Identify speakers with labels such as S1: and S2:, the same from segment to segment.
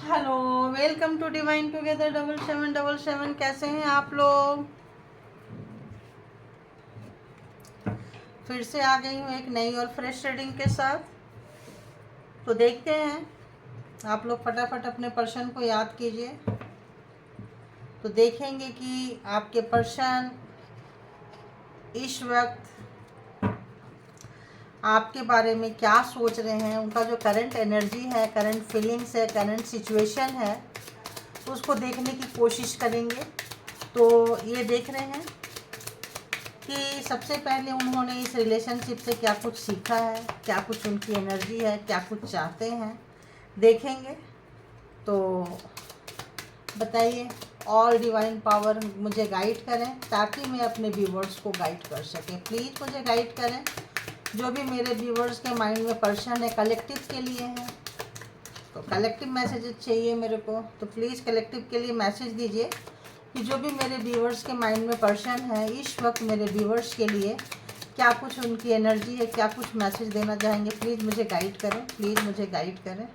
S1: Hello, welcome to Divine Together 7777। कैसे हैं आप लोग? फिर से आ गई हूँ एक नई और फ्रेश रीडिंग के साथ। तो देखते हैं, आप लोग फटाफट अपने पर्सन को याद कीजिए। तो देखेंगे कि आपके पर्सन इस वक्त आपके बारे में क्या सोच रहे हैं, उनका जो करंट एनर्जी है, करंट फीलिंग्स है, करंट सिचुएशन है, उसको देखने की कोशिश करेंगे। तो ये देख रहे हैं कि सबसे पहले उन्होंने इस रिलेशनशिप से क्या कुछ सीखा है, क्या कुछ उनकी एनर्जी है, क्या कुछ चाहते हैं, देखेंगे। तो बताइए, और डिवाइन पावर मुझे गाइड करें ताकि मैं अपने व्यूवर्स को गाइड कर सकें। प्लीज़ मुझे गाइड करें। जो भी मेरे व्यूवर्स के माइंड में पर्सन है, कलेक्टिव के लिए है, तो कलेक्टिव मैसेजेस चाहिए मेरे को। तो प्लीज़ कलेक्टिव के लिए मैसेज दीजिए कि जो भी मेरे व्यूवर्स के माइंड में पर्सन है, इस वक्त मेरे व्यूवर्स के लिए क्या कुछ उनकी एनर्जी है, क्या कुछ मैसेज देना चाहेंगे। प्लीज़ मुझे गाइड करें, प्लीज़ मुझे गाइड करें।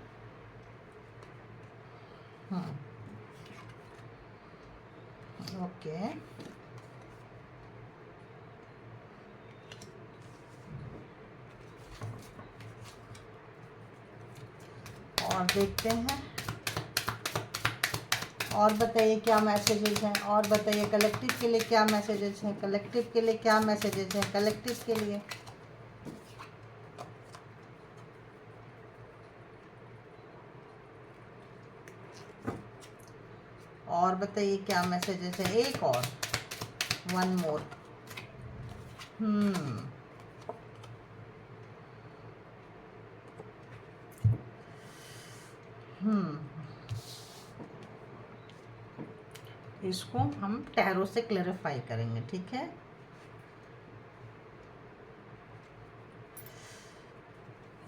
S1: ओके, और देखते हैं। और बताइए क्या मैसेजेस हैं, और बताइए कलेक्टिव के लिए क्या मैसेजेस हैं, कलेक्टिव के लिए क्या मैसेजेस हैं, कलेक्टिव के लिए। और बताइए क्या मैसेजेस हैं। एक और, वन मोर। हम्म हम्म इसको हम टैरो से क्लैरिफाई करेंगे, ठीक है।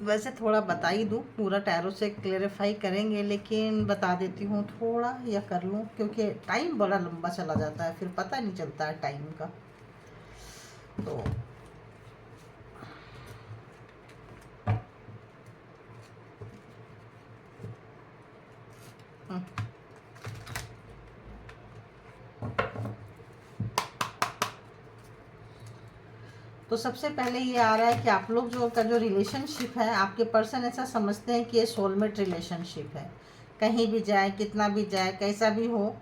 S1: वैसे थोड़ा बता ही दूँ, पूरा टैरो से क्लैरिफाई करेंगे, लेकिन बता देती हूँ थोड़ा, या कर लूँ क्योंकि टाइम बड़ा लंबा चला जाता है, फिर पता नहीं चलता है टाइम का। तो हम्म, तो सबसे पहले ये आ रहा है कि आप लोग जो का जो रिलेशनशिप है, आपके पर्सन ऐसा समझते हैं कि ये सोलमेट रिलेशनशिप है। कहीं भी जाए, कितना भी जाए, कैसा भी हो,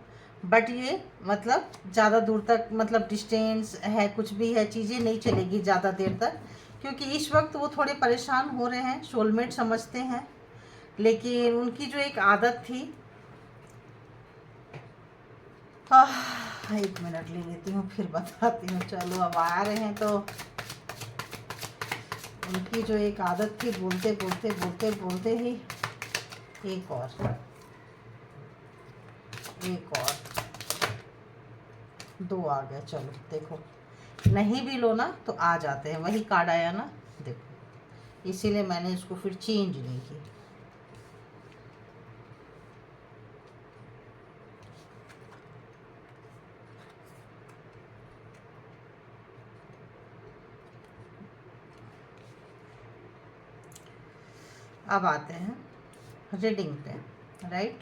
S1: बट ये मतलब ज़्यादा दूर तक, मतलब डिस्टेंस है, कुछ भी है, चीज़ें नहीं चलेगी ज़्यादा देर तक, क्योंकि इस वक्त वो थोड़े परेशान हो रहे हैं। सोलमेट समझते हैं, लेकिन उनकी जो एक आदत थी, एक मिनट ले लेती हूँ फिर बताती हूँ। चलो, अब आ रहे हैं तो उनकी जो एक आदत थी, बोलते बोलते बोलते बोलते ही एक और, एक और, दो आ गए। चलो देखो, नहीं भी लो ना तो आ जाते हैं, वही कार्ड आया ना, देखो, इसीलिए मैंने इसको फिर चेंज नहीं की। अब आते हैं रीडिंग पे, राइट।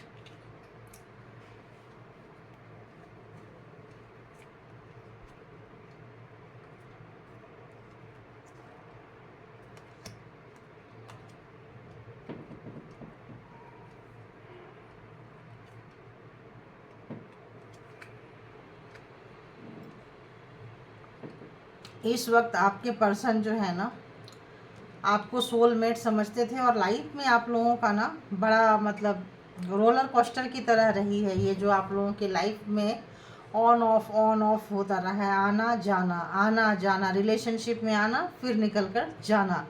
S1: इस वक्त आपके पर्सन जो है ना, आपको सोलमेट समझते थे, और लाइफ में आप लोगों का ना बड़ा मतलब रोलर कोस्टर की तरह रही है ये, जो आप लोगों के लाइफ में ऑन ऑफ होता रहा है, आना जाना, आना जाना, रिलेशनशिप में आना फिर निकल कर जाना।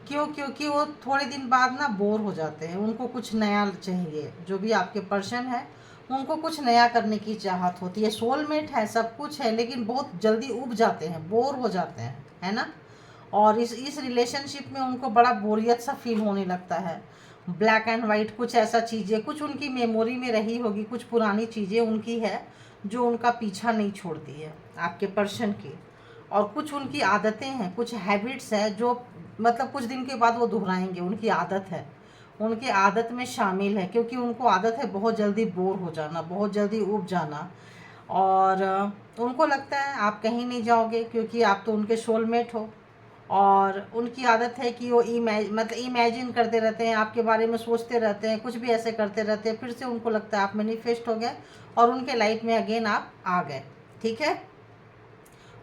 S1: क्यों? क्योंकि वो थोड़े दिन बाद ना बोर हो जाते हैं, उनको कुछ नया चाहिए। जो भी आपके पर्सन है, उनको कुछ नया करने की चाहत होती है। सोलमेट है, सब कुछ है, लेकिन बहुत जल्दी उब जाते हैं, बोर हो जाते हैं, है ना। और इस रिलेशनशिप में उनको बड़ा बोरियत सा फील होने लगता है। ब्लैक एंड वाइट कुछ ऐसा चीज़ें, कुछ उनकी मेमोरी में रही होगी, कुछ पुरानी चीज़ें उनकी है जो उनका पीछा नहीं छोड़ती है आपके पर्सन की। और कुछ उनकी आदतें हैं, कुछ हैबिट्स हैं जो मतलब कुछ दिन के बाद वो दोहराएंगे, उनकी आदत है। उनकी आदत में शामिल है, क्योंकि उनको आदत है बहुत जल्दी बोर हो जाना, बहुत जल्दी ऊब जाना। और उनको लगता है आप कहीं नहीं जाओगे, क्योंकि आप तो उनके सोलमेट हो। और उनकी आदत है कि वो इमेजिन करते रहते हैं, आपके बारे में सोचते रहते हैं, कुछ भी ऐसे करते रहते हैं, फिर से उनको लगता है आप मैनिफेस्ट हो गए और उनके लाइफ में अगेन आप आ गए। ठीक है,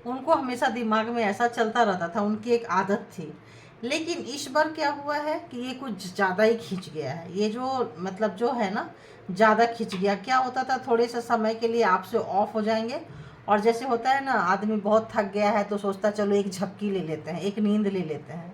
S1: उनको हमेशा दिमाग में ऐसा चलता रहता था, उनकी एक आदत थी। लेकिन इस बार क्या हुआ है कि ये कुछ ज़्यादा ही खिंच गया है, ये जो मतलब जो है ना, ज़्यादा खिंच गया। क्या होता था, थोड़े से समय के लिए आपसे ऑफ हो जाएंगे, और जैसे होता है ना, आदमी बहुत थक गया है तो सोचता चलो एक झपकी ले लेते हैं, एक नींद ले लेते हैं।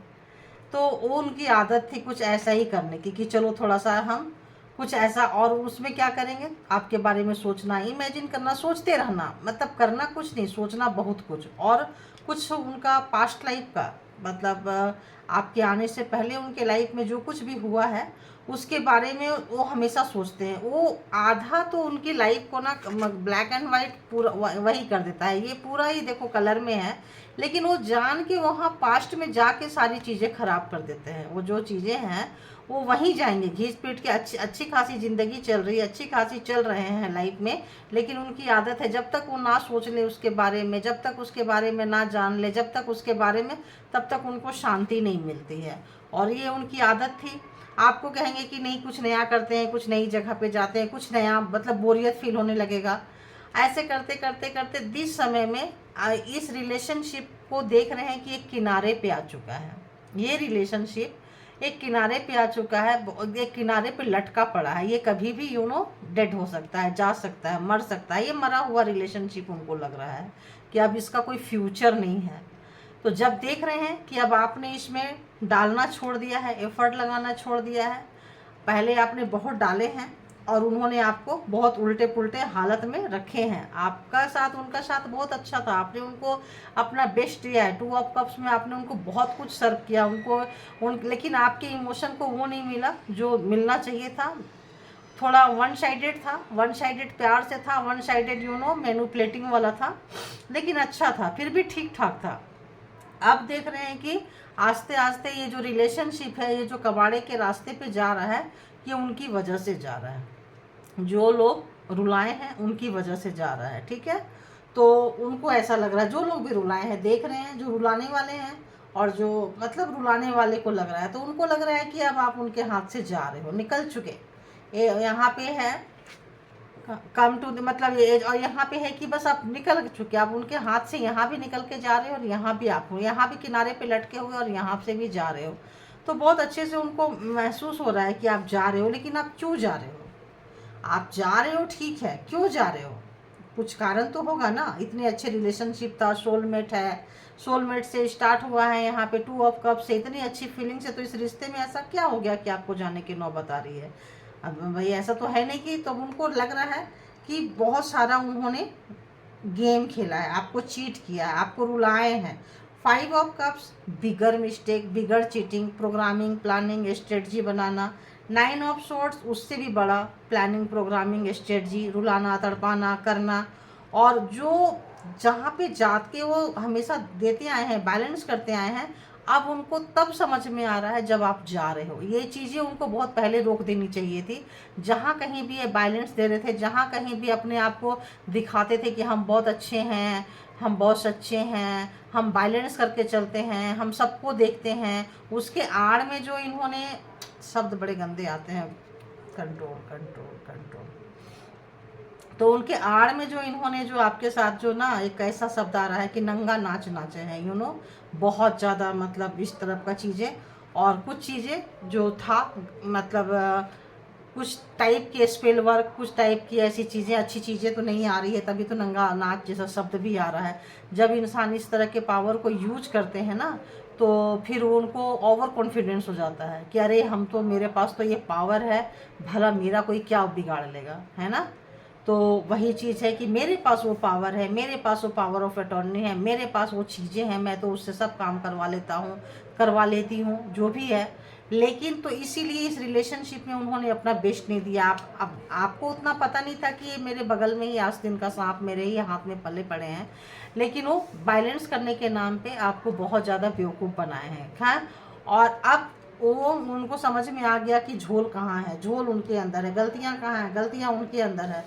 S1: तो वो उनकी आदत थी कुछ ऐसा ही करने की, कि चलो थोड़ा सा हम कुछ ऐसा, और उसमें क्या करेंगे, आपके बारे में सोचना, इमेजिन करना, सोचते रहना, मतलब करना कुछ नहीं, सोचना बहुत कुछ। और कुछ उनका पास्ट लाइफ का मतलब आपके आने से पहले उनके लाइफ में जो कुछ भी हुआ है उसके बारे में वो हमेशा सोचते हैं। वो आधा तो उनकी लाइफ को ना ब्लैक एंड वाइट पूरा वही कर देता है, ये पूरा ही देखो कलर में है, लेकिन वो जान के वहाँ पास्ट में जाके सारी चीज़ें खराब कर देते हैं। वो जो चीज़ें हैं वो वहीं जाएंगे, घींच पीट के अच्छी अच्छी खासी ज़िंदगी चल रही है, अच्छी खासी चल रहे हैं लाइफ में, लेकिन उनकी आदत है जब तक वो ना सोच ले उसके बारे में, जब तक उसके बारे में ना जान ले, जब तक उसके बारे में, तब तक उनको शांति नहीं मिलती है। और ये उनकी आदत थी। आपको कहेंगे कि नहीं कुछ नया करते हैं, कुछ नई जगह पे जाते हैं, कुछ नया, मतलब बोरियत फील होने लगेगा। ऐसे करते करते करते जिस समय में इस रिलेशनशिप को देख रहे हैं कि एक किनारे पे आ चुका है, ये रिलेशनशिप एक किनारे पे आ चुका है, एक किनारे पे लटका पड़ा है, ये कभी भी डेड हो सकता है, जा सकता है, मर सकता है, ये मरा हुआ रिलेशनशिप उनको लग रहा है कि अब इसका कोई फ्यूचर नहीं है। तो जब देख रहे हैं कि अब आपने इसमें डालना छोड़ दिया है, एफर्ट लगाना छोड़ दिया है, पहले आपने बहुत डाले हैं और उन्होंने आपको बहुत उल्टे पुल्टे हालत में रखे हैं। आपका साथ उनका साथ बहुत अच्छा था, आपने उनको अपना बेस्ट दिया है, 2 ऑफ कप्स में आपने उनको बहुत कुछ सर्व किया लेकिन आपके इमोशन को वो नहीं मिला जो मिलना चाहिए था। थोड़ा वन साइडेड था, वन साइडेड प्यार से था, वन साइडेड मैनिपुलेटिंग वाला था, लेकिन अच्छा था, फिर भी ठीक ठाक था। अब देख रहे हैं कि आस्ते आस्ते ये जो रिलेशनशिप है, ये जो कबाड़े के रास्ते पे जा रहा है, ये उनकी वजह से जा रहा है। जो लोग रुलाए हैं उनकी वजह से जा रहा है। ठीक है, तो उनको ऐसा लग रहा है, जो लोग भी रुलाए हैं देख रहे हैं, जो रुलाने वाले हैं और जो मतलब रुलाने वाले को लग रहा है, तो उनको लग रहा है कि अब आप उनके हाथ से जा रहे हो, निकल चुके। यहाँ पे है कम टू मतलब ये, और यहाँ पे है कि बस आप निकल चुके, आप उनके हाथ से यहाँ भी निकल के जा रहे हो और यहाँ भी आप हो, यहाँ भी किनारे पे लटके हुए और यहाँ से भी जा रहे हो। तो बहुत अच्छे से उनको महसूस हो रहा है कि आप जा रहे हो, लेकिन आप क्यों जा रहे हो? आप जा रहे हो ठीक है, क्यों जा रहे हो? कुछ कारण तो होगा ना। इतने अच्छे रिलेशनशिप था, सोलमेट है, सोलमेट से स्टार्ट हुआ है, यहाँ पे 2 ऑफ कप से इतनी अच्छी फीलिंग्स है, तो इस रिश्ते में ऐसा क्या हो गया कि आपको जाने की नौबत आ रही है? अब भाई ऐसा तो है नहीं कि, तो उनको लग रहा है कि बहुत सारा उन्होंने गेम खेला है, आपको चीट किया है, आपको रुलाए हैं। 5 of cups bigger mistake, bigger cheating, programming, planning, strategy banana. 9 of sorts उससे भी बड़ा प्लानिंग, प्रोग्रामिंग, स्ट्रेटजी, रुलाना, तड़पाना, करना। और जो जहाँ पे जात के वो हमेशा देते आए हैं, बैलेंस करते आए हैं, अब उनको तब समझ में आ रहा है जब आप जा रहे हो। ये चीज़ें उनको बहुत पहले रोक देनी चाहिए थी। जहाँ कहीं भी ये बैलेंस दे रहे थे, जहाँ कहीं भी अपने आप को दिखाते थे कि हम बहुत अच्छे हैं, हम बहुत सच्चे हैं, हम बैलेंस करके चलते हैं, हम सबको देखते हैं, उसके आड़ में जो इन्होंने शब्द बड़े गंदे आते हैं, कंट्रोल कंट्रोल कंट्रोल, तो उनके आड़ में जो इन्होंने जो आपके साथ जो ना एक ऐसा शब्द आ रहा है कि नंगा नाच नाचे हैं, बहुत ज़्यादा मतलब इस तरफ का चीज़ें। और कुछ चीज़ें जो था मतलब कुछ टाइप के स्पेल वर्क, कुछ टाइप की ऐसी चीज़ें, अच्छी चीज़ें तो नहीं आ रही है, तभी तो नंगा नाच जैसा शब्द भी आ रहा है। जब इंसान इस तरह के पावर को यूज करते हैं ना, तो फिर उनको ओवर कॉन्फिडेंस हो जाता है कि अरे हम तो, मेरे पास तो ये पावर है, भला मेरा कोई क्या बिगाड़ लेगा, है ना। तो वही चीज़ है कि मेरे पास वो पावर है, मेरे पास वो पावर ऑफ अटॉर्नी है, मेरे पास वो चीज़ें हैं, मैं तो उससे सब काम करवा लेती हूँ जो भी है। लेकिन तो इसीलिए इस रिलेशनशिप में उन्होंने अपना बेस्ट नहीं दिया। अब आपको उतना पता नहीं था कि ये मेरे बगल में ही आस्तीन का सांप मेरे ही हाथ में पले पड़े हैं, लेकिन वो बैलेंस करने के नाम पे आपको बहुत ज़्यादा बेवकूफ़ बनाए हैं। हाँ, और अब वो उनको समझ में आ गया कि झोल कहाँ है, झोल उनके अंदर है, गलतियाँ कहाँ हैं, गलतियाँ उनके अंदर है।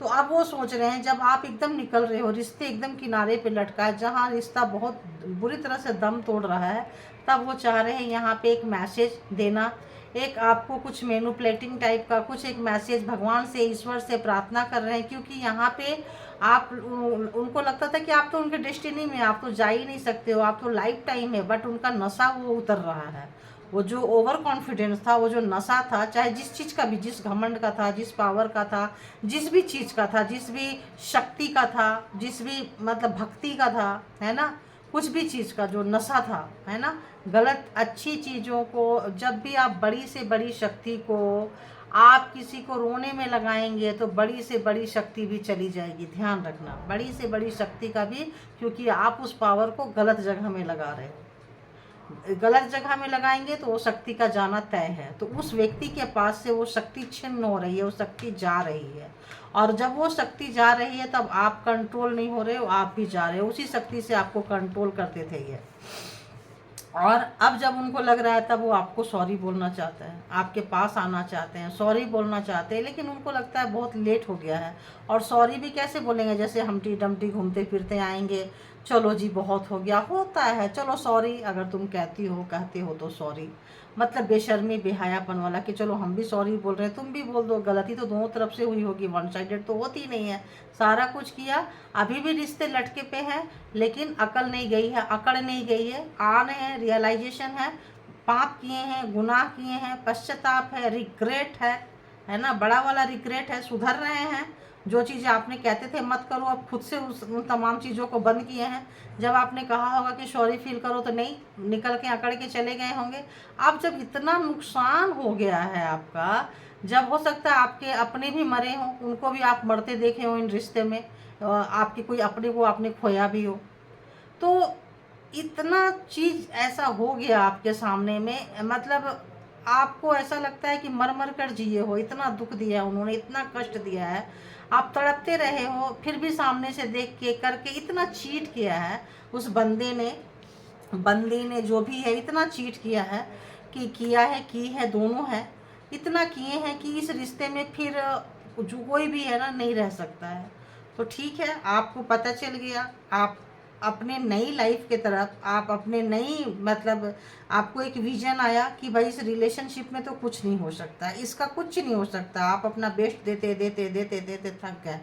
S1: तो अब वो सोच रहे हैं, जब आप एकदम निकल रहे हो, रिश्ते एकदम किनारे पे लटका है, जहाँ रिश्ता बहुत बुरी तरह से दम तोड़ रहा है, तब वो चाह रहे हैं यहाँ पे एक मैसेज देना, एक आपको कुछ मैनिपुलेटिंग टाइप का कुछ एक मैसेज भगवान से, ईश्वर से प्रार्थना कर रहे हैं। क्योंकि यहाँ पे आप उनको लगता था कि आप तो उनके डेस्टिनी में, आप तो जा ही नहीं सकते हो, आप तो लाइफ टाइम है, बट उनका नशा वो उतर रहा है। वो जो ओवर कॉन्फिडेंस था, वो जो नशा था, चाहे जिस चीज़ का भी, जिस घमंड का था, जिस पावर का था, जिस भी चीज़ का था, जिस भी शक्ति का था, जिस भी मतलब भक्ति का था, है ना, कुछ भी चीज़ का जो नशा था, है ना, गलत अच्छी चीज़ों को, जब भी आप बड़ी से बड़ी शक्ति को आप किसी को रोने में लगाएंगे तो बड़ी से बड़ी शक्ति भी चली जाएगी। ध्यान रखना, बड़ी से बड़ी शक्ति का भी, क्योंकि आप उस पावर को गलत जगह में लगा रहे हो। गलत जगह में लगाएंगे तो वो शक्ति का जाना तय है। तो उस व्यक्ति के पास से वो शक्ति छिन्न हो रही है, वो शक्ति जा रही है। और जब वो शक्ति जा रही है तब आप कंट्रोल नहीं हो रहे हो, आप भी जा रहे हो। उसी शक्ति से आपको कंट्रोल करते थे ये। और अब जब उनको लग रहा है, तब वो आपको सॉरी बोलना चाहते हैं, आपके पास आना चाहते हैं, सॉरी बोलना चाहते हैं, लेकिन उनको लगता है बहुत लेट हो गया है। और सॉरी भी कैसे बोलेंगे, जैसे हमटी डमटी घूमते फिरते आएंगे, चलो जी बहुत हो गया, होता है, चलो सॉरी, अगर तुम कहते हो तो सॉरी। मतलब बेशर्मी बेहयापन वाला कि चलो हम भी सॉरी बोल रहे हैं, तुम भी बोल दो। गलती तो दोनों तरफ से हुई होगी, वन साइडेड तो होती नहीं है। सारा कुछ किया, अभी भी रिश्ते लटके पे हैं, लेकिन अकल नहीं गई है, अकड़ नहीं गई है, आन है, रियलाइजेशन है, पाप किए हैं, गुनाह किए हैं, पश्चाताप है, रिग्रेट है ना, बड़ा वाला रिग्रेट है, सुधर रहे हैं। जो चीज़ें आपने कहते थे मत करो, अब खुद से उन तमाम चीज़ों को बंद किए हैं। जब आपने कहा होगा कि सॉरी फील करो तो नहीं, निकल के अकड़ के चले गए होंगे। अब जब इतना नुकसान हो गया है आपका, जब हो सकता है आपके अपने भी मरे हों, उनको भी आप मरते देखे हो इन रिश्ते में, आपके कोई अपने को आपने खोया भी हो, तो इतना चीज़ ऐसा हो गया आपके सामने में, मतलब आपको ऐसा लगता है कि मर मर कर जिए हो। इतना दुख दिया है उन्होंने, इतना कष्ट दिया है, आप तड़पते रहे हो, फिर भी सामने से देख के करके इतना चीट किया है उस बंदी ने जो भी है, इतना चीट किया है कि किया है, की है, दोनों है, इतना किए हैं कि इस रिश्ते में फिर जो कोई भी है ना नहीं रह सकता है। तो ठीक है, आपको पता चल गया, आप अपने नई लाइफ के तरफ, आप अपने नई मतलब आपको एक विजन आया कि भाई इस रिलेशनशिप में तो कुछ नहीं हो सकता, इसका कुछ नहीं हो सकता। आप अपना बेस्ट देते देते देते देते थक गए,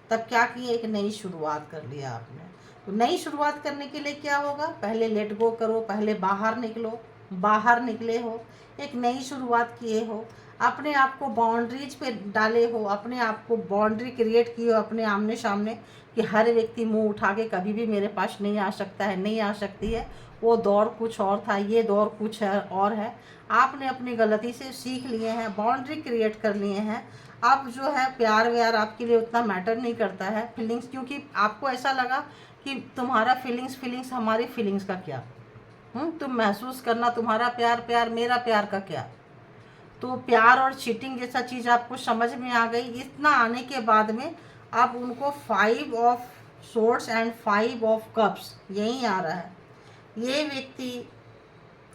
S1: तब क्या किए, एक नई शुरुआत कर लिया आपने। तो नई शुरुआत करने के लिए क्या होगा, पहले लेट गो करो, पहले बाहर निकलो, बाहर निकले हो, एक नई शुरुआत किए हो, अपने आप को बाउंड्रीज पे डाले हो, अपने आप को बाउंड्री क्रिएट की हो अपने आमने सामने, कि हर व्यक्ति मुंह उठा के कभी भी मेरे पास नहीं आ सकता है, नहीं आ सकती है। वो दौर कुछ और था, ये दौर कुछ है और है। आपने अपनी गलती से सीख लिए हैं, बाउंड्री क्रिएट कर लिए हैं। अब जो है प्यार व्यार आपके लिए उतना मैटर नहीं करता है, फीलिंग्स, क्योंकि आपको ऐसा लगा कि तुम्हारा फीलिंग्स हमारी फीलिंग्स का क्या, तुम महसूस करना, तुम्हारा प्यार प्यार, मेरा प्यार का क्या। तो प्यार और चीटिंग जैसा चीज़ आपको समझ में आ गई। इतना आने के बाद में अब उनको 5 of swords and 5 of cups यही आ रहा है। ये व्यक्ति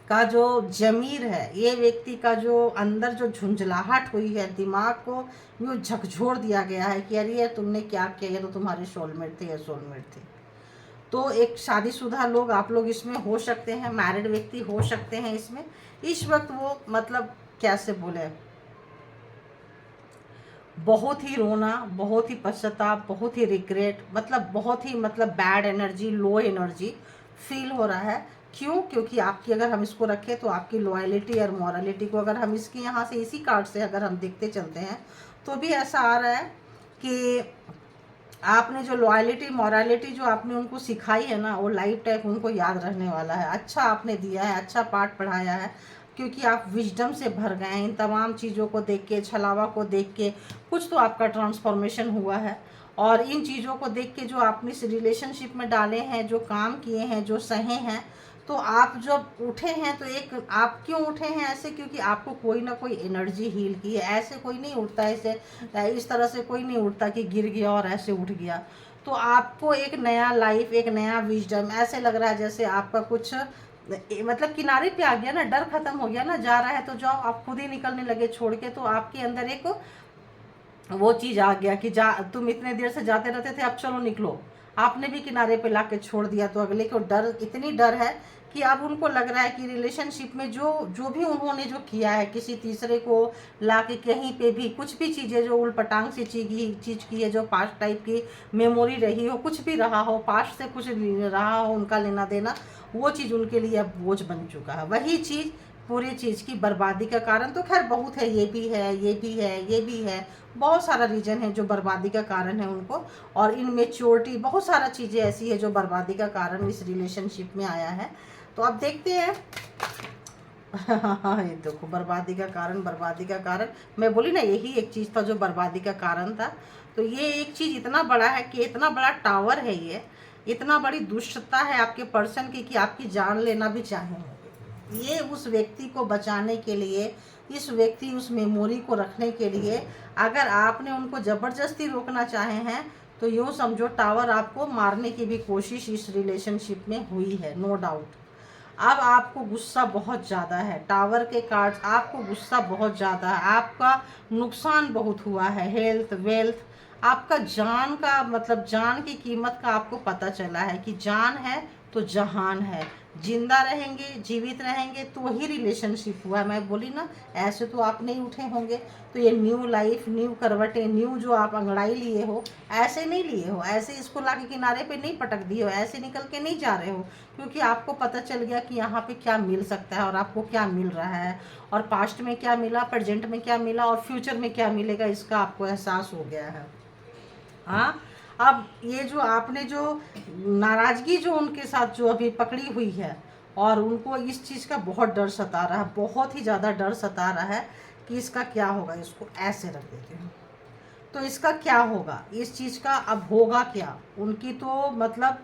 S1: का जो जमीर है, ये व्यक्ति का जो अंदर जो झुंझलाहट हुई है, दिमाग को यूँ झकझोर दिया गया है कि अरे तुमने क्या किया, ये तो तुम्हारे सोलमेट थे या सोलमेट थे। तो एक शादीशुदा लोग, आप लोग इसमें हो सकते हैं, मैरिड व्यक्ति हो सकते हैं इसमें। इस वक्त वो मतलब कैसे बोले, बहुत ही रोना, बहुत ही पश्चाताप, बहुत ही रिग्रेट, मतलब बहुत ही मतलब bad energy, low energy feel हो रहा है। क्यों? क्योंकि आपकी अगर हम इसको रखें तो आपकी लॉयलिटी और मॉरलिटी को अगर हम इसके यहाँ से इसी कार्ड से अगर हम देखते चलते हैं तो भी ऐसा आ रहा है कि आपने जो लॉयलिटी मॉरलिटी जो आपने उनको सिखाई है ना, वो लाइफ टाइम उनको याद रहने वाला है। अच्छा आपने दिया है, अच्छा पाठ पढ़ाया है, क्योंकि आप विजडम से भर गए हैं। इन तमाम चीज़ों को देख के, छलावा को देख के कुछ तो आपका ट्रांसफॉर्मेशन हुआ है। और इन चीज़ों को देख के जो आपने इस रिलेशनशिप में डाले हैं, जो काम किए हैं, जो सहे हैं, तो आप जब उठे हैं तो एक आप क्यों उठे हैं ऐसे, क्योंकि आपको कोई ना कोई एनर्जी हील की है। ऐसे कोई नहीं उठता, ऐसे इस तरह से कोई नहीं उठता कि गिर गया और ऐसे उठ गया। तो आपको एक नया लाइफ, एक नया विजडम, ऐसे लग रहा है जैसे आपका कुछ मतलब किनारे पे आ गया ना, डर खत्म हो गया ना, जा रहा है तो जाओ, आप खुद ही निकलने लगे छोड़ के, तो आपके अंदर एक वो चीज़ आ गया कि जा, तुम इतने देर से जाते रहते थे, अब चलो निकलो, आपने भी किनारे पे ला के छोड़ दिया। तो अगले को डर, इतनी डर है कि अब उनको लग रहा है कि रिलेशनशिप में जो जो भी उन्होंने जो किया है, किसी तीसरे को ला के कहीं पे भी कुछ भी चीज़ें जो उलपटांग सी चीज़ की है, जो पास्ट टाइप की मेमोरी रही हो, कुछ भी रहा हो, पास्ट से कुछ रहा हो उनका लेना देना, वो चीज़ उनके लिए अब बोझ बन चुका है। वही चीज़ पूरी चीज़ की बर्बादी का कारण तो खैर बहुत है, ये भी है, ये भी है, ये भी है, बहुत सारा रीज़न है जो बर्बादी का कारण है उनको। और इनमेच्योरिटी, बहुत सारा चीज़ें ऐसी है जो बर्बादी का कारण इस रिलेशनशिप में आया है। तो अब देखते हैं। ये देखो, बर्बादी का कारण, बर्बादी का कारण, मैं बोली ना यही एक चीज़ था जो बर्बादी का कारण था। तो ये एक चीज़ इतना बड़ा है कि इतना बड़ा टावर है ये, इतना बड़ी दुष्टता है आपके पर्सन की कि आपकी जान लेना भी चाहेंगे। ये उस व्यक्ति को बचाने के लिए, इस व्यक्ति उस मेमोरी को रखने के लिए, अगर आपने उनको ज़बरदस्ती रोकना चाहे हैं तो यूँ समझो टावर आपको मारने की भी कोशिश इस रिलेशनशिप में हुई है, नो डाउट। अब आपको गुस्सा बहुत ज़्यादा है, टावर के कार्ड्स, आपको गुस्सा बहुत ज़्यादा है, आपका नुकसान बहुत हुआ है, हेल्थ वेल्थ, आपका जान का मतलब जान की कीमत का आपको पता चला है कि जान है तो जहान है। जिंदा रहेंगे, जीवित रहेंगे तो ही रिलेशनशिप हुआ। मैं बोली ना, ऐसे तो आप नहीं उठे होंगे। तो ये न्यू लाइफ, न्यू करवटें, न्यू जो आप अंगड़ाई लिए हो, ऐसे नहीं लिए हो, ऐसे इसको ला के किनारे पे नहीं पटक दिए हो, ऐसे निकल के नहीं जा रहे हो, क्योंकि आपको पता चल गया कि यहाँ पे क्या मिल सकता है और आपको क्या मिल रहा है, और पास्ट में क्या मिला, प्रेजेंट में क्या मिला और फ्यूचर में क्या मिलेगा, इसका आपको एहसास हो गया है। हाँ, अब ये जो आपने जो नाराज़गी जो उनके साथ जो अभी पकड़ी हुई है, और उनको इस चीज़ का बहुत डर सता रहा है, बहुत ही ज़्यादा डर सता रहा है कि इसका क्या होगा। इसको ऐसे रख देते हैं, तो इसका क्या होगा, इस चीज़ का अब होगा क्या उनकी। तो मतलब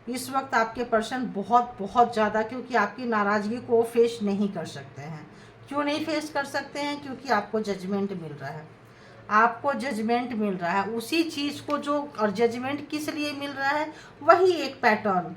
S1: इस वक्त आपके पर्सन बहुत बहुत ज़्यादा, क्योंकि आपकी नाराज़गी को फेस नहीं कर सकते हैं। क्यों नहीं फेस कर सकते हैं? क्योंकि आपको जजमेंट मिल रहा है, आपको जजमेंट मिल रहा है उसी चीज़ को जो, और जजमेंट किस लिए मिल रहा है, वही एक पैटर्न,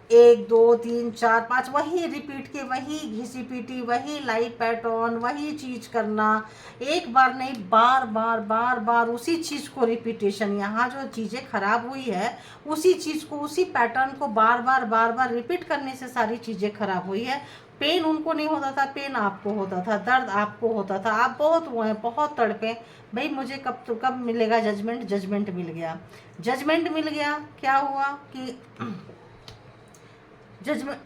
S1: 1 2 3 4 5, वही रिपीट के, वही घिसी पीटी, वही लाइफ पैटर्न, वही चीज़ करना, एक बार नहीं बार बार बार बार उसी चीज़ को रिपीटेशन। यहाँ जो चीज़ें खराब हुई है, उसी चीज़ को, उसी पैटर्न को बार बार रिपीट करने से सारी चीज़ें खराब हुई है। पेन उनको नहीं होता था, पेन आपको होता था, दर्द आपको होता था, आप बहुत हुए, बहुत तड़पे, भाई मुझे कब तो कब मिलेगा जजमेंट। जजमेंट मिल गया, जजमेंट मिल गया, क्या हुआ कि जजमेंट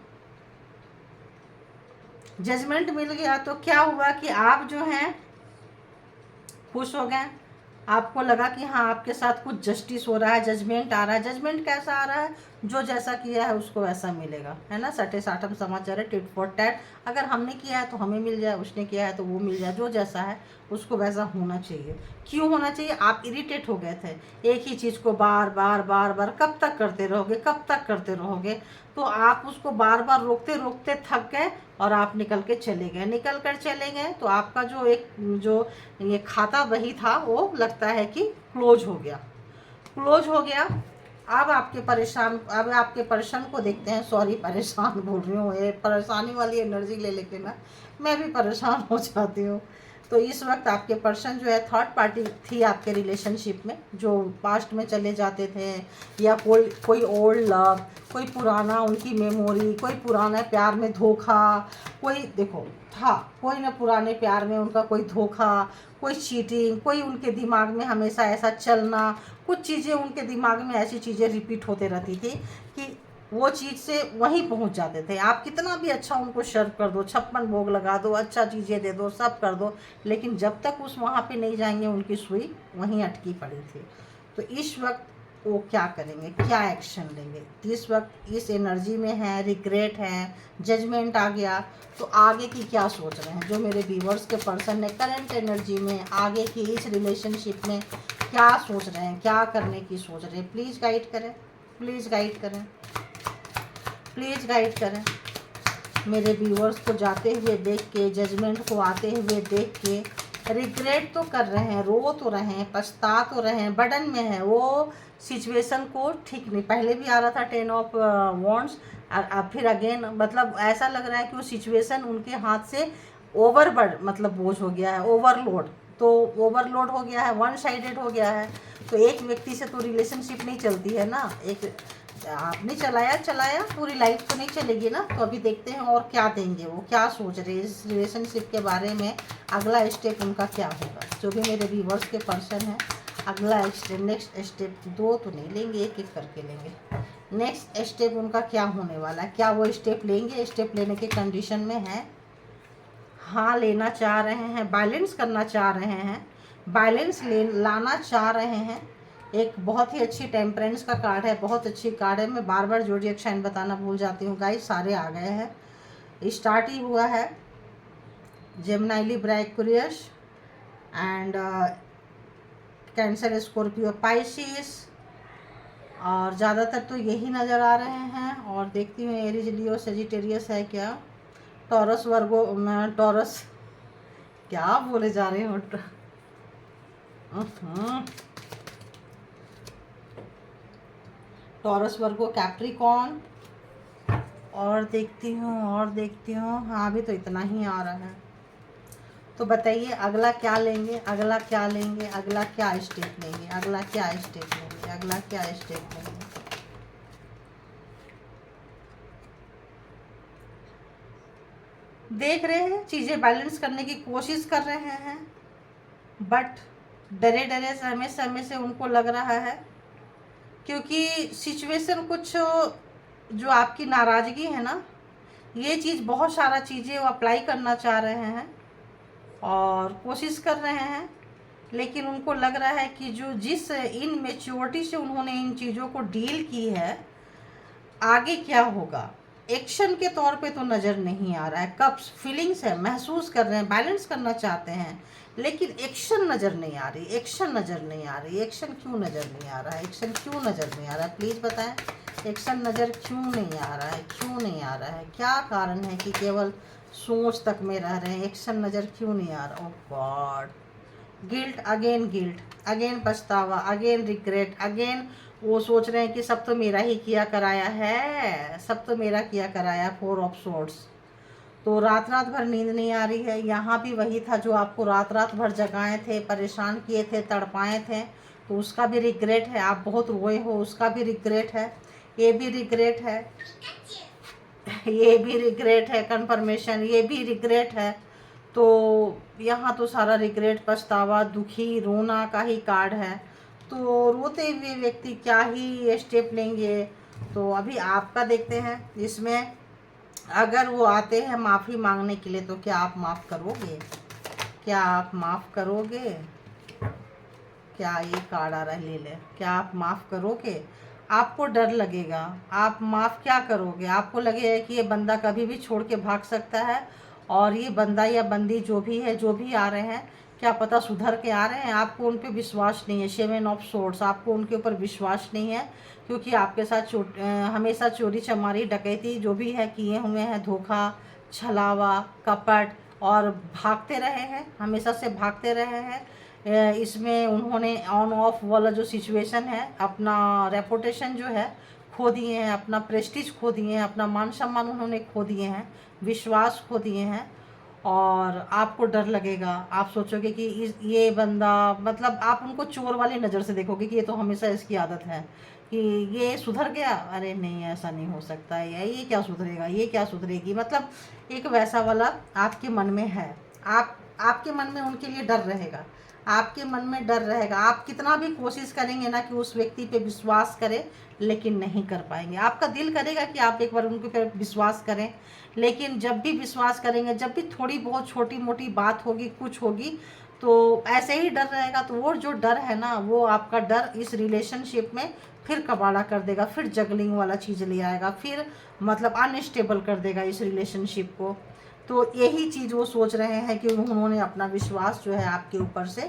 S1: जजमेंट मिल गया तो क्या हुआ कि आप जो हैं खुश हो गए। आपको लगा कि हाँ आपके साथ कुछ जस्टिस हो रहा है, जजमेंट आ रहा है। जजमेंट कैसा आ रहा है? जो जैसा किया है उसको वैसा मिलेगा, है ना, सटे साटम समाचार है, टिट फॉर टैट। अगर हमने किया है तो हमें मिल जाए, उसने किया है तो वो मिल जाए, जो जैसा है उसको वैसा होना चाहिए। क्यों होना चाहिए? आप इरिटेट हो गए थे एक ही चीज़ को बार बार बार बार, कब तक करते रहोगे, कब तक करते रहोगे। तो आप उसको बार बार रोकते रोकते थक गए और आप निकल के चले गए। निकल कर चले गए तो आपका जो एक जो ये खाता वही था वो लगता है कि क्लोज हो गया, क्लोज हो गया। अब आपके परेशान, अब आपके परेशान को देखते हैं, सॉरी परेशान बोल रही हूँ, ये परेशानी वाली एनर्जी ले लेके ना मैं भी परेशान हो जाती हूँ। तो इस वक्त आपके पर्सन जो है थर्ड पार्टी थी आपके रिलेशनशिप में, जो पास्ट में चले जाते थे, या कोई ओल्ड लव, कोई पुराना उनकी मेमोरी, कोई पुराना प्यार में धोखा, कोई देखो था, कोई ना पुराने प्यार में उनका कोई धोखा, कोई चीटिंग, कोई उनके दिमाग में हमेशा ऐसा चलना, कुछ चीज़ें उनके दिमाग में ऐसी चीज़ें रिपीट होते रहती थी कि वो चीज़ से वहीं पहुंच जाते थे। आप कितना भी अच्छा उनको सर्व कर दो, 56 भोग लगा दो, अच्छा चीज़ें दे दो, सब कर दो, लेकिन जब तक उस वहाँ पे नहीं जाएंगे उनकी सुई वहीं अटकी पड़ी थी। तो इस वक्त वो क्या करेंगे, क्या एक्शन लेंगे? इस वक्त इस एनर्जी में है, रिग्रेट है, जजमेंट आ गया। तो आगे की क्या सोच रहे हैं जो मेरे व्यूवर्स के पर्सन ने करंट एनर्जी में आगे की इस रिलेशनशिप में क्या सोच रहे हैं, क्या करने की सोच रहे हैं? प्लीज़ गाइड करें, प्लीज़ गाइड करें, प्लीज़ गाइड करें। मेरे व्यूअर्स को जाते हुए देख के, जजमेंट को आते हुए देख के, रिग्रेट तो कर रहे हैं, रो तो रहे हैं, पछता तो रहे हैं, बर्डन में है वो सिचुएशन को ठीक नहीं। पहले भी आ रहा था 10 ऑफ वॉन्ड्स, अब फिर अगेन मतलब ऐसा लग रहा है कि वो सिचुएशन उनके हाथ से मतलब बोझ हो गया है, ओवरलोड। तो ओवरलोड हो गया है, वन साइडेड हो गया है। तो एक व्यक्ति से तो रिलेशनशिप नहीं चलती है ना, एक आपने चलाया पूरी लाइफ तो नहीं चलेगी ना। तो अभी देखते हैं और क्या देंगे, वो क्या सोच रहे हैं इस रिलेशनशिप के बारे में, अगला स्टेप उनका क्या होगा। जो भी मेरे व्यूवर्स के पर्सन हैं, अगला स्टेप, नेक्स्ट स्टेप, दो तो नहीं लेंगे, एक एक करके लेंगे। नेक्स्ट स्टेप उनका क्या होने वाला है, क्या वो स्टेप लेंगे, स्टेप लेने के कंडीशन में है, हाँ लेना चाह रहे हैं, बैलेंस करना चाह रहे हैं, बैलेंस लाना चाह रहे हैं। एक बहुत ही अच्छी टेम्परेंस का कार्ड है, बहुत अच्छी कार्ड है। मैं बार बार ज़ोडिएक साइन बताना भूल जाती हूँ गाइस, सारे आ गए हैं। स्टार्ट ही हुआ है Gemini, Libra, Aquarius and cancer, Scorpio, Pisces, और ज़्यादातर तो यही नज़र आ रहे हैं। और देखती हूँ एरीज, लियो, सेजिटेरियस है क्या, टॉरस, वर्गो, टॉरस, क्या बोले जा रहे हो, टॉरस, वर्गो, कैप्रिकॉन। और देखती हूँ, हाँ अभी तो इतना ही आ रहा है। तो बताइए अगला क्या लेंगे, अगला क्या लेंगे, अगला क्या स्टेप लेंगे, अगला क्या स्टेप लेंगे, अगला क्या स्टेप लेंगे। देख रहे हैं चीज़ें बैलेंस करने की कोशिश कर रहे हैं, बट डरे डरे समय से उनको लग रहा है, क्योंकि सिचुएशन कुछ जो आपकी नाराज़गी है ना, ये चीज़ बहुत सारा चीज़ें वो अप्लाई करना चाह रहे हैं और कोशिश कर रहे हैं। लेकिन उनको लग रहा है कि जो जिस इनमेच्योरिटी से उन्होंने इन चीज़ों को डील की है, आगे क्या होगा एक्शन के तौर पे तो नज़र नहीं आ रहा है। कब फीलिंग्स है, महसूस कर रहे हैं, बैलेंस करना चाहते हैं, लेकिन एक्शन नज़र नहीं आ रही, एक्शन नज़र नहीं आ रही। एक्शन क्यों नज़र नहीं आ रहा है, एक्शन क्यों नज़र नहीं आ रहा है, प्लीज़ बताएं। एक्शन नज़र क्यों नहीं आ रहा है, क्यों नहीं आ रहा है, क्या कारण है कि केवल सोच तक में रह रहे हैं, एक्शन नज़र क्यों नहीं आ रहा। ओह गॉड, गिल्ट, अगेन पछतावा, अगेन रिग्रेट, अगेन वो सोच रहे हैं कि सब तो मेरा ही किया कराया है, सब तो मेरा किया कराया। 4 ऑफ सोर्ड्स, तो रात रात भर नींद नहीं आ रही है। यहाँ भी वही था जो आपको रात रात भर जगाए थे, परेशान किए थे, तड़पाए थे, तो उसका भी रिग्रेट है। आप बहुत रोए हो, उसका भी रिग्रेट है, ये भी रिग्रेट है, ये भी रिग्रेट है, कंफर्मेशन, ये भी रिग्रेट है। तो यहाँ तो सारा रिग्रेट, पछतावा, दुखी, रोना का ही कार्ड है। तो रोते हुए व्यक्ति क्या ही स्टेप लेंगे, तो अभी आपका देखते हैं इसमें। अगर वो आते हैं माफ़ी मांगने के लिए, तो क्या आप माफ़ करोगे, क्या आप माफ़ करोगे, क्या ये कार्ड आ रहा है, ले ले, क्या आप माफ़ करोगे। आपको डर लगेगा, आप माफ़ क्या करोगे, आपको लगेगा कि ये बंदा कभी भी छोड़ के भाग सकता है, और ये बंदा या बंदी जो भी है, जो भी आ रहे हैं, क्या पता सुधर के आ रहे हैं। आपको उन पे विश्वास नहीं है, 7 ऑफ सोर्ड्स, आपको उनके ऊपर विश्वास नहीं है, क्योंकि आपके साथ हमेशा चोरी चमारी डकैती जो भी है किए हुए हैं, धोखा, छलावा, कपट, और भागते रहे हैं, हमेशा से भागते रहे हैं। इसमें उन्होंने ऑन ऑफ वाला जो सिचुएशन है, अपना रेपुटेशन जो है खो दिए हैं, अपना प्रेस्टीज खो दिए हैं, अपना मान सम्मान उन्होंने खो दिए हैं, विश्वास खो दिए हैं। और आपको डर लगेगा, आप सोचोगे कि ये बंदा, मतलब आप उनको चोर वाली नज़र से देखोगे कि ये तो हमेशा इसकी आदत है कि ये सुधर गया, अरे नहीं ऐसा नहीं हो सकता है, या ये क्या सुधरेगा, ये क्या सुधरेगी, मतलब एक वैसा वाला आपके मन में है। आपके मन में उनके लिए डर रहेगा, आपके मन में डर रहेगा। आप कितना भी कोशिश करेंगे ना कि उस व्यक्ति पे विश्वास करें, लेकिन नहीं कर पाएंगे। आपका दिल करेगा कि आप एक बार उनके पे विश्वास करें, लेकिन जब भी विश्वास करेंगे, जब भी थोड़ी बहुत छोटी मोटी बात होगी, कुछ होगी, तो ऐसे ही डर रहेगा। तो वो जो डर है ना, वो आपका डर इस रिलेशनशिप में फिर कबाड़ा कर देगा, फिर जगलिंग वाला चीज़ ले आएगा, फिर मतलब अनस्टेबल कर देगा इस रिलेशनशिप को। तो यही चीज़ वो सोच रहे हैं कि उन्होंने अपना विश्वास जो है आपके ऊपर से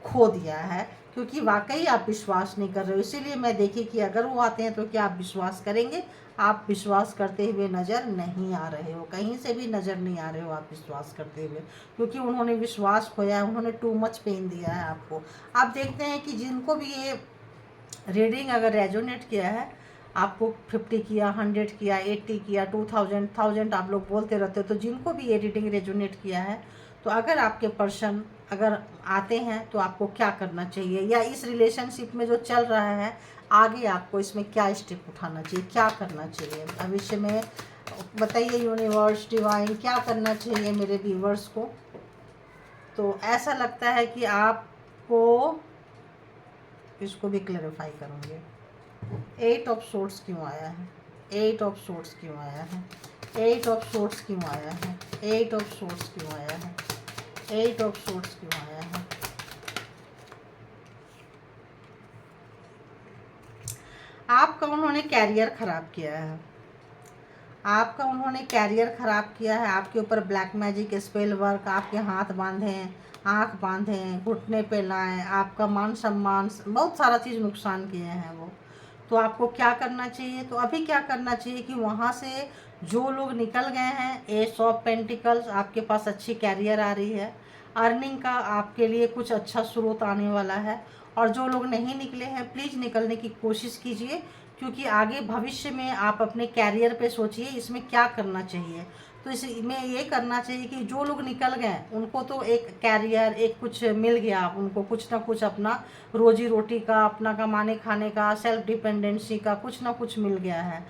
S1: खो दिया है, क्योंकि वाकई आप विश्वास नहीं कर रहे हो। इसीलिए मैं देखी कि अगर वो आते हैं तो क्या आप विश्वास करेंगे। आप विश्वास करते हुए नज़र नहीं आ रहे हो, कहीं से भी नज़र नहीं आ रहे हो आप विश्वास करते हुए, क्योंकि उन्होंने विश्वास खोया है, उन्होंने टू मच पेन दिया है आपको। आप देखते हैं कि जिनको भी ये रीडिंग अगर रेजोनेट किया है, आपको 50 किया, 100 किया, 80 किया, 2000 आप लोग बोलते रहते हो। तो जिनको भी ये रीडिंग रेजोनेट किया है, तो अगर आपके पर्सन अगर आते हैं तो आपको क्या करना चाहिए, या इस रिलेशनशिप में जो चल रहा है आगे आपको इसमें क्या स्टेप उठाना चाहिए, क्या करना चाहिए भविष्य में, बताइए यूनिवर्स डिवाइन क्या करना चाहिए मेरे व्यूवर्स को। तो ऐसा लगता है कि आपको इसको भी क्लैरिफाई करूँगी। 8 ऑफ सोर्ड्स क्यों आया है, 8 ऑफ सोर्ड्स क्यों आया है, 8 ऑफ सोर्ड्स क्यों आया है, 8 ऑफ सोर्ड्स क्यों आया है, 8 ऑफ सोर्ड्स क्यों आया है। आपका उन्होंने कैरियर खराब किया है, आपका उन्होंने कैरियर खराब किया है, आपके ऊपर ब्लैक मैजिक स्पेल वर्क, आपके हाथ बांधे, आंख बांधे, घुटने पे लाए, आपका मान सम्मान बहुत सारा चीज़ नुकसान किए हैं वो। तो आपको क्या करना चाहिए, तो अभी क्या करना चाहिए कि वहाँ से जो लोग निकल गए हैं, एस ऑफ पेंटिकल्स, आपके पास अच्छी कैरियर आ रही है, अर्निंग का आपके लिए कुछ अच्छा स्रोत आने वाला है। और जो लोग नहीं निकले हैं प्लीज़ निकलने की कोशिश कीजिए, क्योंकि आगे भविष्य में आप अपने कैरियर पे सोचिए इसमें क्या करना चाहिए। तो इसमें ये करना चाहिए कि जो लोग निकल गए उनको तो एक कैरियर, एक कुछ मिल गया, उनको कुछ ना कुछ अपना रोजी रोटी का, अपना कमाने खाने का, सेल्फ डिपेंडेंसी का कुछ ना कुछ मिल गया है।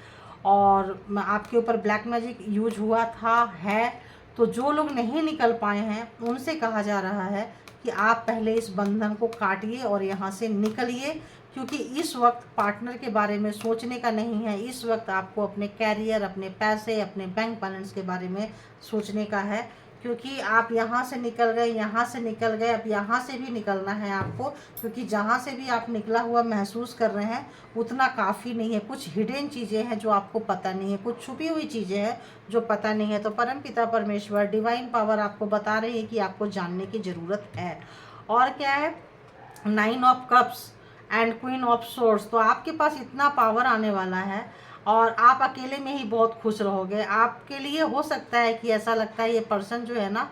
S1: और आपके ऊपर ब्लैक मैजिक यूज हुआ था है। तो जो लोग नहीं निकल पाए हैं उनसे कहा जा रहा है कि आप पहले इस बंधन को काटिए और यहाँ से निकलिए, क्योंकि इस वक्त पार्टनर के बारे में सोचने का नहीं है। इस वक्त आपको अपने कैरियर, अपने पैसे, अपने बैंक बैलेंस के बारे में सोचने का है, क्योंकि आप यहाँ से निकल गए, यहाँ से निकल गए, अब यहाँ से भी निकलना है आपको, क्योंकि जहाँ से भी आप निकला हुआ महसूस कर रहे हैं उतना काफ़ी नहीं है। कुछ हिडन चीज़ें हैं जो आपको पता नहीं है, कुछ छुपी हुई चीज़ें हैं जो पता नहीं है। तो परमपिता परमेश्वर डिवाइन पावर आपको बता रही है कि आपको जानने की ज़रूरत है। और क्या है, 9 of cups and queen of swords. तो आपके पास इतना पावर आने वाला है और आप अकेले में ही बहुत खुश रहोगे। आपके लिए हो सकता है कि ऐसा लगता है ये पर्सन जो है ना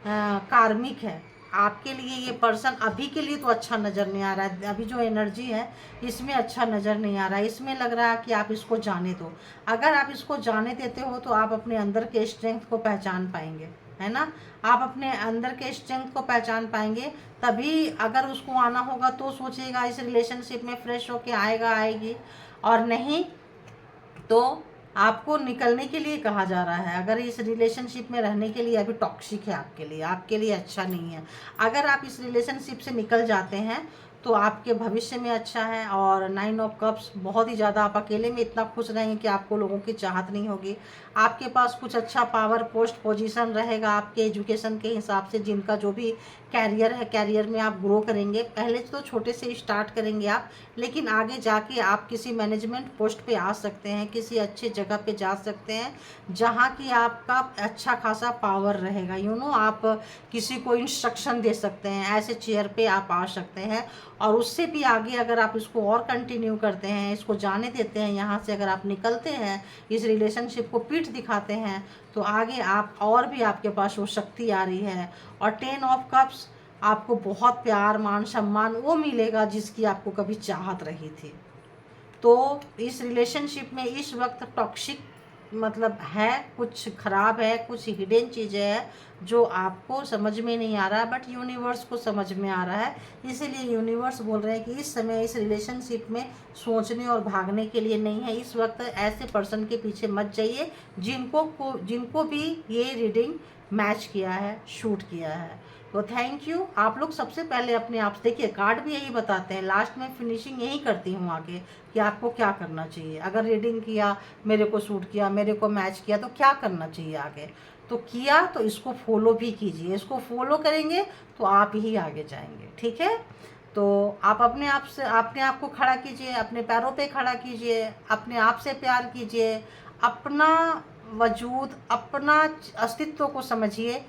S1: कार्मिक है, आपके लिए ये पर्सन अभी के लिए तो अच्छा नज़र नहीं आ रहा है। अभी जो एनर्जी है इसमें अच्छा नज़र नहीं आ रहा है। इसमें लग रहा है कि आप इसको जाने दो। अगर आप इसको जाने देते हो तो आप अपने अंदर के स्ट्रेंथ को पहचान पाएंगे, है ना। आप अपने अंदर के स्ट्रेंथ को पहचान पाएंगे, तभी अगर उसको आना होगा तो सोचेगा इस रिलेशनशिप में फ्रेश होके आएगा, आएगी, और नहीं तो आपको निकलने के लिए कहा जा रहा है। अगर इस रिलेशनशिप में रहने के लिए अभी टॉक्सिक है आपके लिए अच्छा नहीं है। अगर आप इस रिलेशनशिप से निकल जाते हैं तो आपके भविष्य में अच्छा है। और 9 ऑफ कप्स, बहुत ही ज़्यादा आप अकेले में इतना खुश रहेंगे कि आपको लोगों की चाहत नहीं होगी। आपके पास कुछ अच्छा पावर, पोस्ट, पोजीशन रहेगा आपके एजुकेशन के हिसाब से। जिनका जो भी कैरियर है, कैरियर में आप ग्रो करेंगे। पहले तो छोटे से स्टार्ट करेंगे आप, लेकिन आगे जाके आप किसी मैनेजमेंट पोस्ट पे आ सकते हैं, किसी अच्छे जगह पे जा सकते हैं जहाँ की आपका अच्छा खासा पावर रहेगा। आप किसी को इंस्ट्रक्शन दे सकते हैं, ऐसे चेयर पे आप आ सकते हैं। और उससे भी आगे अगर आप इसको और कंटिन्यू करते हैं, इसको जाने देते हैं, यहाँ से अगर आप निकलते हैं, इस रिलेशनशिप को पीठ दिखाते हैं, तो आगे आप और भी आपके पास वो शक्ति आ रही है। और 10 ऑफ कप्स, आपको बहुत प्यार, मान सम्मान वो मिलेगा जिसकी आपको कभी चाहत रही थी। तो इस रिलेशनशिप में इस वक्त टॉक्सिक मतलब है, कुछ खराब है, कुछ हिडन चीज़ें है जो आपको समझ में नहीं आ रहा है, बट यूनिवर्स को समझ में आ रहा है। इसीलिए यूनिवर्स बोल रहे हैं कि इस समय इस रिलेशनशिप में सोचने और भागने के लिए नहीं है। इस वक्त ऐसे पर्सन के पीछे मत जाइए जिनको भी ये रीडिंग मैच किया है, शूट किया है। तो थैंक यू। आप लोग सबसे पहले अपने आप से, देखिए कार्ड भी यही बताते हैं, लास्ट में फिनिशिंग यही करती हूँ आके कि आपको क्या करना चाहिए। अगर रीडिंग किया, मेरे को सूट किया, मेरे को मैच किया, तो क्या करना चाहिए आगे। तो किया तो इसको फॉलो भी कीजिए, इसको फॉलो करेंगे तो आप ही आगे जाएंगे, ठीक है। तो आप अपने आप को खड़ा कीजिए, अपने पैरों पे खड़ा कीजिए, अपने आप से प्यार कीजिए, अपना वजूद, अपना अस्तित्व को समझिए।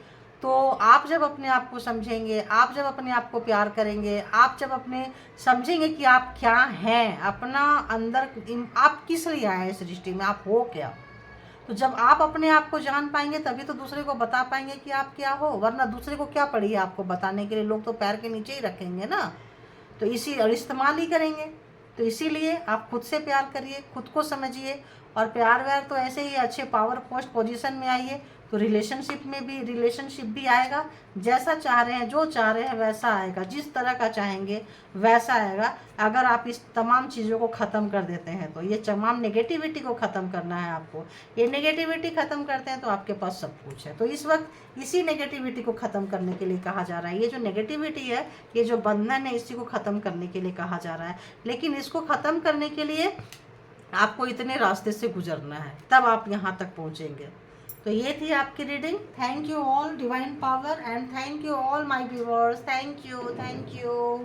S1: तो आप जब अपने आप को समझेंगे, आप जब अपने आप को प्यार करेंगे, आप जब अपने समझेंगे कि आप क्या हैं, अपना अंदर आप किस लिए आए हैं इस सृष्टि में, आप हो क्या। तो जब आप अपने आप को जान पाएंगे तभी तो दूसरे को बता पाएंगे कि आप क्या हो, वरना दूसरे को क्या पड़ी है आपको बताने के लिए। लोग तो पैर के नीचे ही रखेंगे ना, तो इसी और इस्तेमाल ही करेंगे। तो इसीलिए आप खुद से प्यार करिए, खुद को समझिए, और प्यार व्यार तो ऐसे ही अच्छे पावर पोस्ट पोजीशन में आइए तो रिलेशनशिप भी आएगा। जैसा चाह रहे हैं, जो चाह रहे हैं वैसा आएगा, जिस तरह का चाहेंगे वैसा आएगा। अगर आप इस तमाम चीज़ों को ख़त्म कर देते हैं तो, ये तमाम नेगेटिविटी को ख़त्म करना है आपको। ये नेगेटिविटी ख़त्म करते हैं तो आपके पास सब कुछ है। तो इस वक्त इसी नेगेटिविटी को ख़त्म करने के लिए कहा जा रहा है। ये जो नेगेटिविटी है, ये जो बंधन है, इसी को ख़त्म करने के लिए कहा जा रहा है। लेकिन इसको ख़त्म करने के लिए आपको इतने रास्ते से गुजरना है, तब आप यहाँ तक पहुँचेंगे। तो ये थी आपकी reading. Thank you all divine power, and thank you all my viewers. Thank you.